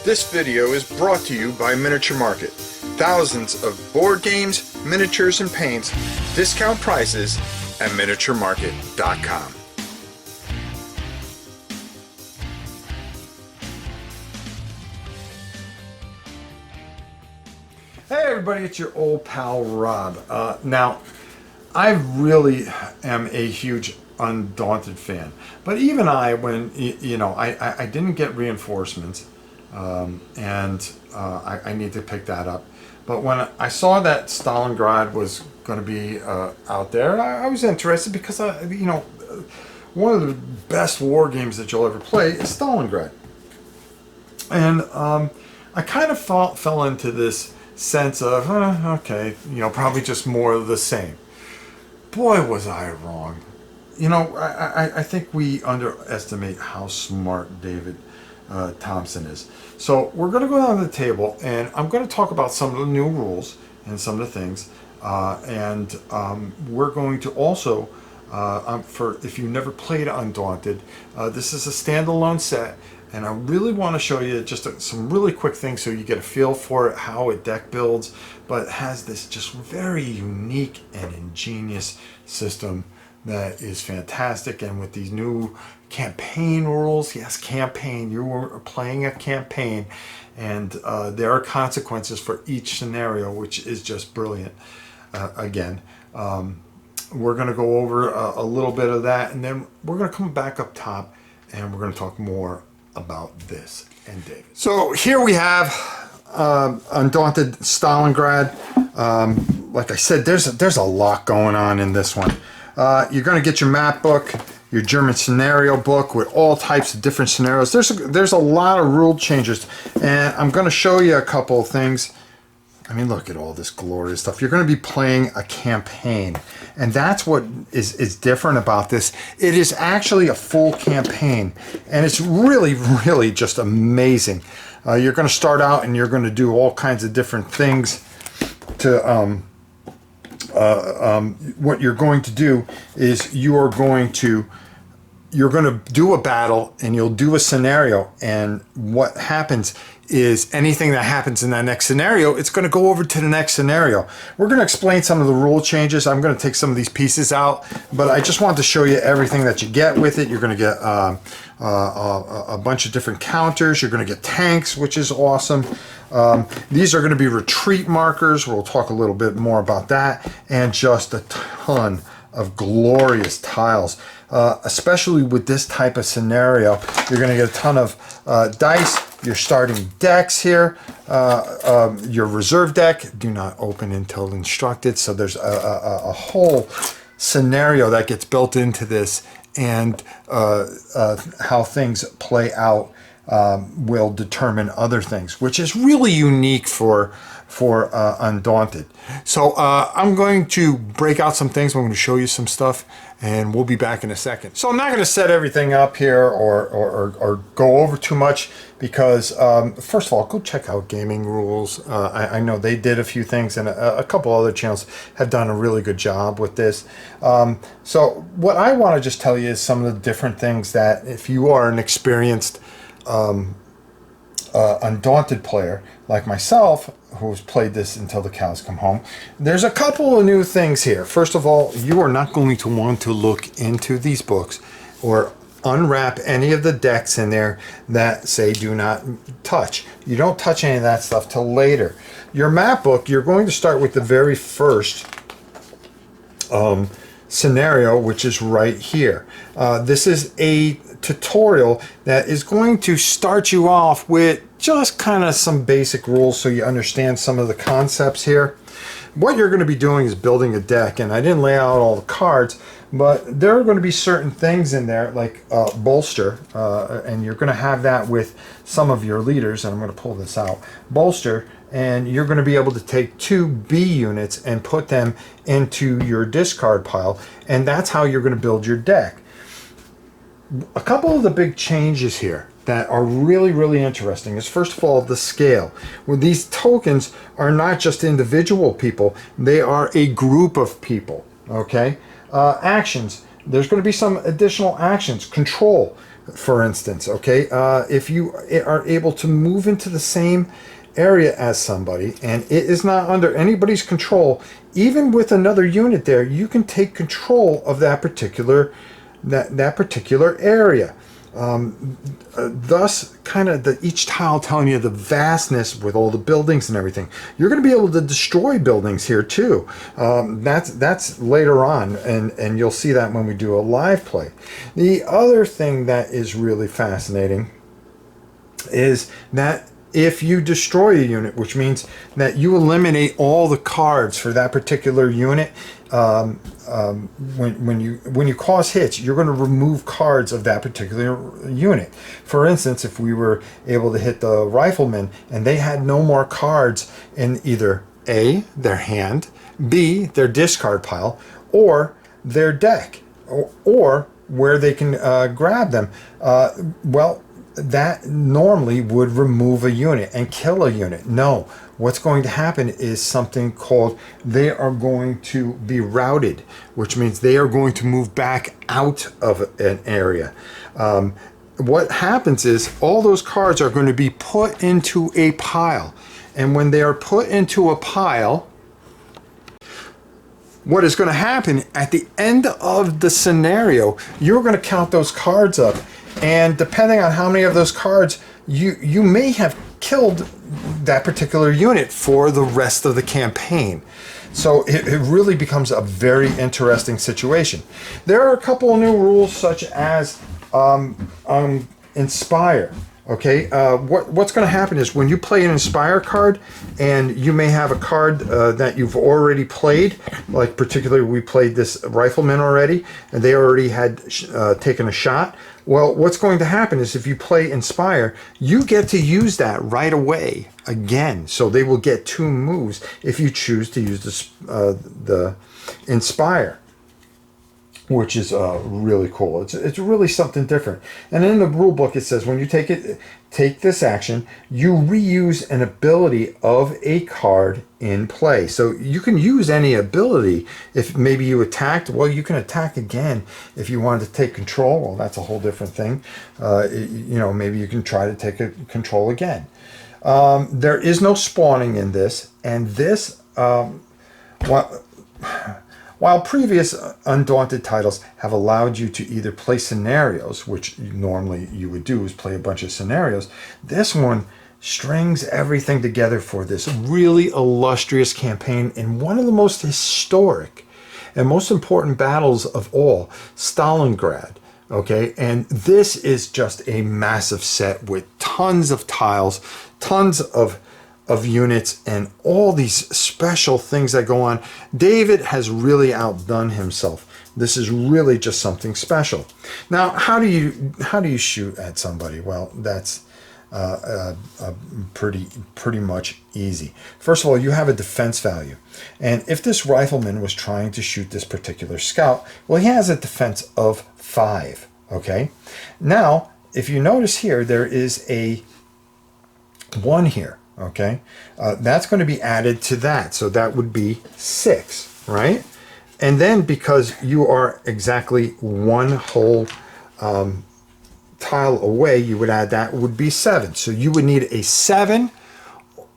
This video is brought to you by Miniature Market. Thousands of board games, miniatures, and paints, discount prices at miniaturemarket.com. Hey everybody, it's your old pal Rob. Now, I really am a huge Undaunted fan, but even I, when I didn't get reinforcements, and I need to pick that up. But when I saw that Stalingrad was going to be out there, I was interested because one of the best war games that you'll ever play is Stalingrad, and I kind of fell into this sense of okay, probably just more of the same. Boy, was I wrong. I think we underestimate how smart David Thompson is. So we're going to go down to the table, and I'm going to talk about some of the new rules and some of the things, and we're going to also, for if you never played Undaunted, this is a standalone set, and I really want to show you just some really quick things so you get a feel for it, how a deck builds, but it has this just very unique and ingenious system that is fantastic. And with these new campaign rules, yes, campaign, you are playing a campaign, and there are consequences for each scenario, which is just brilliant. Again, we're going to go over a little bit of that, and then we're going to come back up top and we're going to talk more about this and David. So here we have Undaunted Stalingrad. Like I said, there's a lot going on in this one. You're going to get your map book, your German scenario book with all types of different scenarios. There's a lot of rule changes, and I'm going to show you a couple of things. I mean, look at all this glorious stuff. You're going to be playing a campaign, and that's what is different about this. It is actually a full campaign, and it's really, really just amazing. You're going to start out, and you're going to do all kinds of different things to what you're going to do is you're going to do a battle, and you'll do a scenario, and what happens is anything that happens in that next scenario, it's going to go over to the next scenario. We're going to explain some of the rule changes. I'm going to take some of these pieces out, but I just wanted to show you everything that you get with it. You're going to get a bunch of different counters. You're going to get tanks, which is awesome. These are going to be retreat markers. We'll talk a little bit more about that, and just a ton of glorious tiles. Especially with this type of scenario, you're going to get a ton of dice. Your starting decks here, your reserve deck, do not open until instructed. So there's a whole scenario that gets built into this, and how things play out will determine other things, which is really unique for Undaunted. So I'm going to break out some things. I'm going to show you some stuff, and we'll be back in a second. So I'm not going to set everything up here or go over too much, because first of all, go check out Gaming Rules. I know they did a few things, and a couple other channels have done a really good job with this. So what I want to just tell you is some of the different things that, if you are an experienced Undaunted player like myself, who's played this until the cows come home, there's a couple of new things here. First of all, you are not going to want to look into these books or unwrap any of the decks in there that say do not touch. You don't touch any of that stuff till later. Your map book, you're going to start with the very first scenario, which is right here. This is a tutorial that is going to start you off with just kind of some basic rules so you understand some of the concepts here. What you're going to be doing is building a deck, and I didn't lay out all the cards, but there are going to be certain things in there like bolster, and you're going to have that with some of your leaders, and I'm going to pull this out. Bolster, and you're going to be able to take 2 B units and put them into your discard pile, and that's how you're going to build your deck. A couple of the big changes here that are really, really interesting is, first of all, the scale. Well, these tokens are not just individual people, they are a group of people, okay? Actions, there's going to be some additional actions. Control, for instance, okay? If you are able to move into the same area as somebody and it is not under anybody's control, even with another unit there, you can take control of that particular area. Thus, kind of each tile telling you the vastness with all the buildings and everything. You're going to be able to destroy buildings here too. That's later on, and you'll see that when we do a live play. The other thing that is really fascinating is that if you destroy a unit, which means that you eliminate all the cards for that particular unit, when you cause hits, you're going to remove cards of that particular unit. For instance, if we were able to hit the riflemen and they had no more cards in either A, their hand, B, their discard pile, or their deck, or where they can grab them, well, that normally would remove a unit and kill a unit. No, what's going to happen is something called, they are going to be routed, which means they are going to move back out of an area. What happens is all those cards are going to be put into a pile. And when they are put into a pile, what is going to happen at the end of the scenario, you're going to count those cards up. And depending on how many of those cards, you may have killed that particular unit for the rest of the campaign. So it really becomes a very interesting situation. There are a couple of new rules, such as Inspire. Okay, what's going to happen is when you play an Inspire card, and you may have a card that you've already played, like particularly we played this Rifleman already, and they already had taken a shot. Well, what's going to happen is if you play Inspire, you get to use that right away again. So they will get 2 moves if you choose to use the Inspire, which is really cool. It's really something different. And in the rule book, it says when you take this action, you reuse an ability of a card in play. So you can use any ability. If maybe you attacked, well, you can attack again. If you wanted to take control, well, that's a whole different thing. Maybe you can try to take control again. There is no spawning in this, and this, while previous Undaunted titles have allowed you to either play scenarios, which normally you would do is play a bunch of scenarios, this one strings everything together for this really illustrious campaign in one of the most historic and most important battles of all, Stalingrad. Okay, and this is just a massive set with tons of tiles, tons of units, and all these special things that go on. David has really outdone himself. This is really just something special. Now, how do you shoot at somebody? Well, that's pretty much easy. First of all, you have a defense value, and if this rifleman was trying to shoot this particular scout, well, he has a defense of 5. Okay. Now, if you notice here, there is a 1 here. Okay, that's going to be added to that, so that would be 6, right? And then because you are exactly 1 whole tile away, you would add that would be 7. So you would need a 7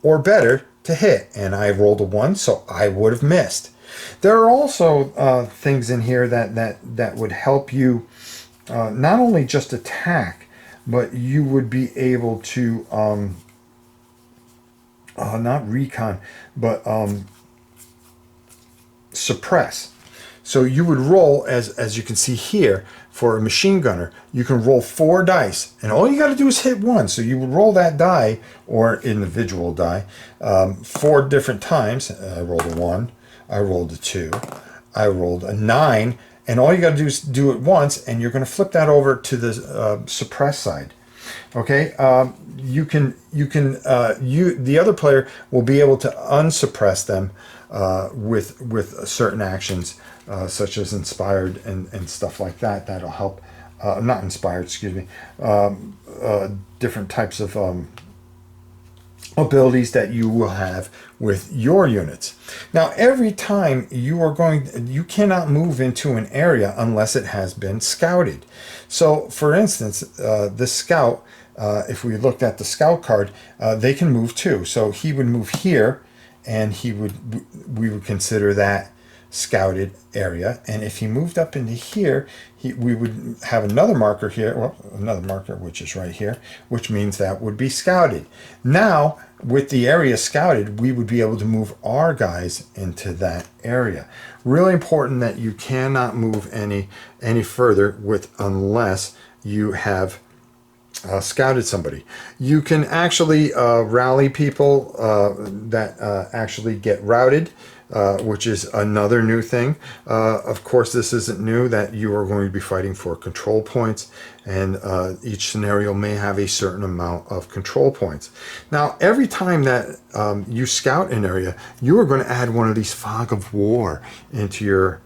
or better to hit, and I rolled a 1, so I would have missed. There are also things in here that would help you not only just attack, but you would be able to not recon, but suppress. So you would roll, as you can see here, for a machine gunner, you can roll 4 dice, and all you got to do is hit 1. So you would roll that die, or individual die, 4 different times. I rolled a 1, I rolled a 2, I rolled a 9, and all you got to do is do it once, and you're going to flip that over to the suppress side. Okay, the other player will be able to unsuppress them with certain actions, such as inspired and stuff like that. That'll help. Not inspired, excuse me. Different types of abilities that you will have with your units. Now, every time you cannot move into an area unless it has been scouted. So, for instance, the scout, if we looked at the scout card, they can move too. So he would move here, and we would consider that scouted area. And if he moved up into here, we would have another marker here, well, another marker, which is right here, which means that would be scouted. Now, with the area scouted, we would be able to move our guys into that area. Really important that you cannot move any further unless you have scouted somebody. You can actually rally people that actually get routed, which is another new thing. Of course, this isn't new, that you are going to be fighting for control points, and each scenario may have a certain amount of control points. Now, every time that you scout an area, you are going to add one of these Fog of War into your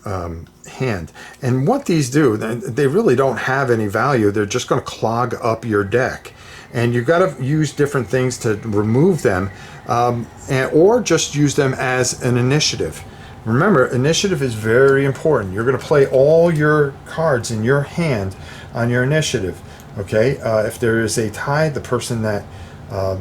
hand. And what these do, they really don't have any value. They're just going to clog up your deck. And you've got to use different things to remove them, or just use them as an initiative. Remember, initiative is very important. You're going to play all your cards in your hand on your initiative. Okay? If there is a tie, the person that, what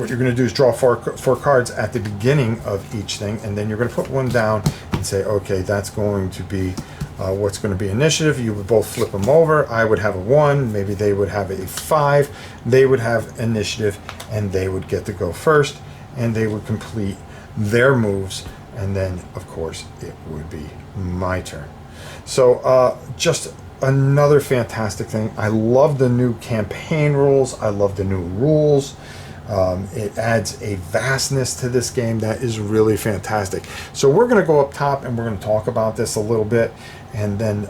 you're going to do is draw four cards at the beginning of each thing, and then you're going to put one down and say, okay, that's going to be what's going to be initiative. You would both flip them over. I would have a 1, maybe they would have a 5. They would have initiative, and they would get to go first, and they would complete their moves, and then, of course, it would be my turn. So just another fantastic thing. I love the new campaign rules. I love the new rules. It adds a vastness to this game that is really fantastic. So we're going to go up top and we're going to talk about this a little bit, and then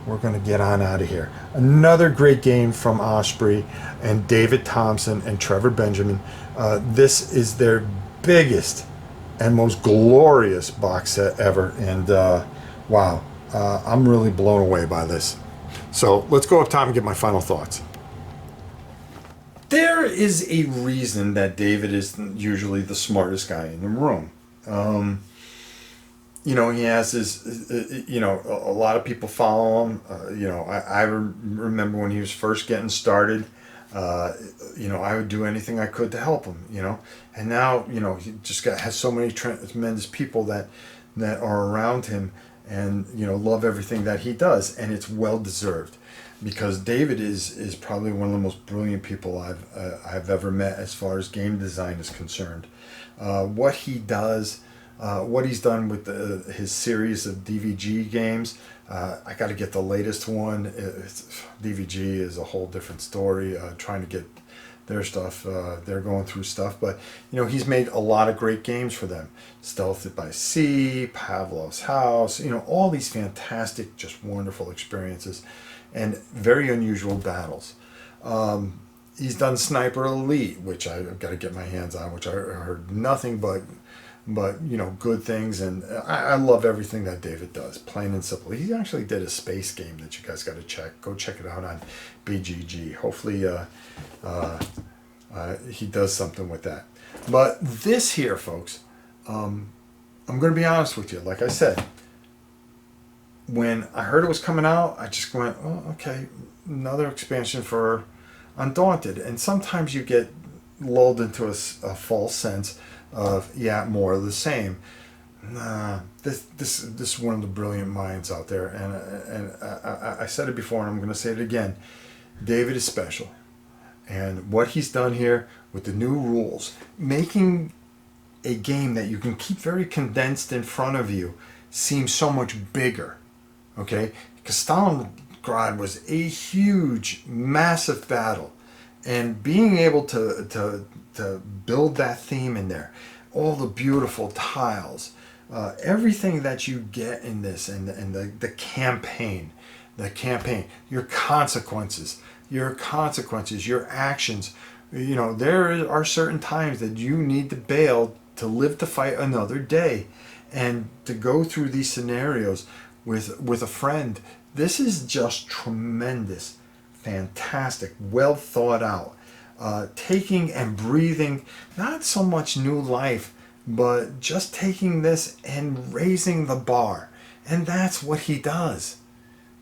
we're going to get on out of here. Another great game from Osprey and David Thompson and Trevor Benjamin. This is their biggest and most glorious box set ever, and wow, I'm really blown away by this. So let's go up top and get my final thoughts. There is a reason that David is usually the smartest guy in the room. He has his, a lot of people follow him. I remember when he was first getting started, I would do anything I could to help him, And now, he just has so many tremendous people that are around him and, love everything that he does. And it's well deserved. Because David is probably one of the most brilliant people I've ever met as far as game design is concerned. What he does, what he's done with his series of DVG games, I got to get the latest one. DVG is a whole different story. Trying to get their stuff, they're going through stuff, but he's made a lot of great games for them. Stealth by Sea, Pavlov's House, all these fantastic, just wonderful experiences. And very unusual battles. He's done Sniper Elite, which I've got to get my hands on, which I heard nothing but good things, and I love everything that David does, plain and simple. He actually did a space game that you guys got to check. Go check it out on BGG. Hopefully he does something with that. But this here, folks, I'm going to be honest with you. Like I said, when I heard it was coming out, I just went, oh, okay, another expansion for Undaunted. And sometimes you get lulled into a false sense of, more of the same. Nah, this is one of the brilliant minds out there. And I said it before, and I'm going to say it again. David is special. And what he's done here with the new rules, making a game that you can keep very condensed in front of you seem so much bigger. Okay, because Stalingrad was a huge, massive battle, and being able to build that theme in there, all the beautiful tiles, everything that you get in this, and the campaign, your consequences, your actions. There are certain times that you need to bail to live to fight another day, and to go through these scenarios with a friend. This is just tremendous, fantastic, well thought out. taking and breathing not so much new life, but just taking this and raising the bar. And that's what he does.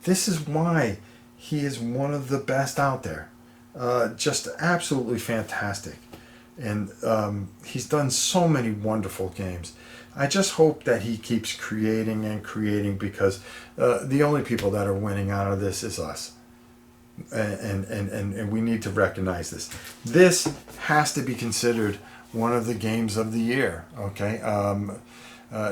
This is why he is one of the best out there. Just absolutely fantastic. And he's done so many wonderful games. I just hope that he keeps creating and creating, because the only people that are winning out of this is us. And we need to recognize this. This has to be considered one of the games of the year. Okay.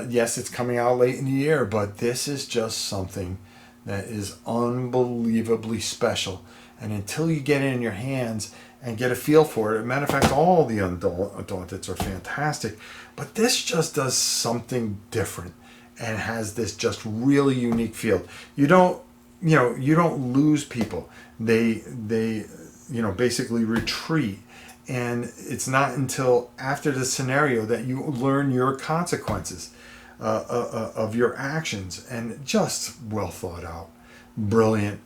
Yes, it's coming out late in the year, but this is just something that is unbelievably special. And until you get it in your hands and get a feel for it, as a matter of fact, all the Undaunteds are fantastic, but this just does something different and has this just really unique feel. You don't lose people. They basically retreat. And it's not until after the scenario that you learn your consequences of your actions. And just well thought out, brilliant,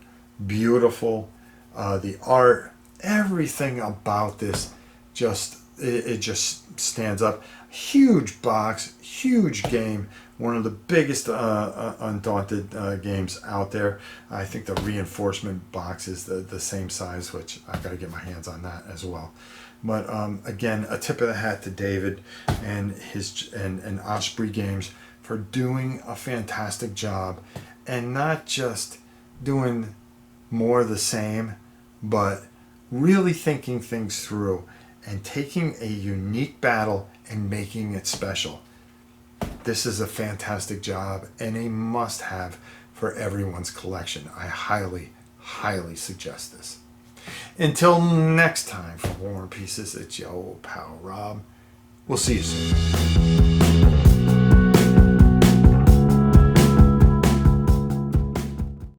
beautiful. The art, everything about this, it just stands up. Huge box, huge game. One of the biggest Undaunted games out there. I think the reinforcement box is the same size, which I've got to get my hands on that as well. But again, a tip of the hat to David and his and Osprey Games for doing a fantastic job, and not just doing more of the same, but really thinking things through and taking a unique battle and making it special. This is a fantastic job and a must-have for everyone's collection. I highly, highly suggest this. Until next time, for War and Pieces, it's your old pal Rob. We'll see you soon.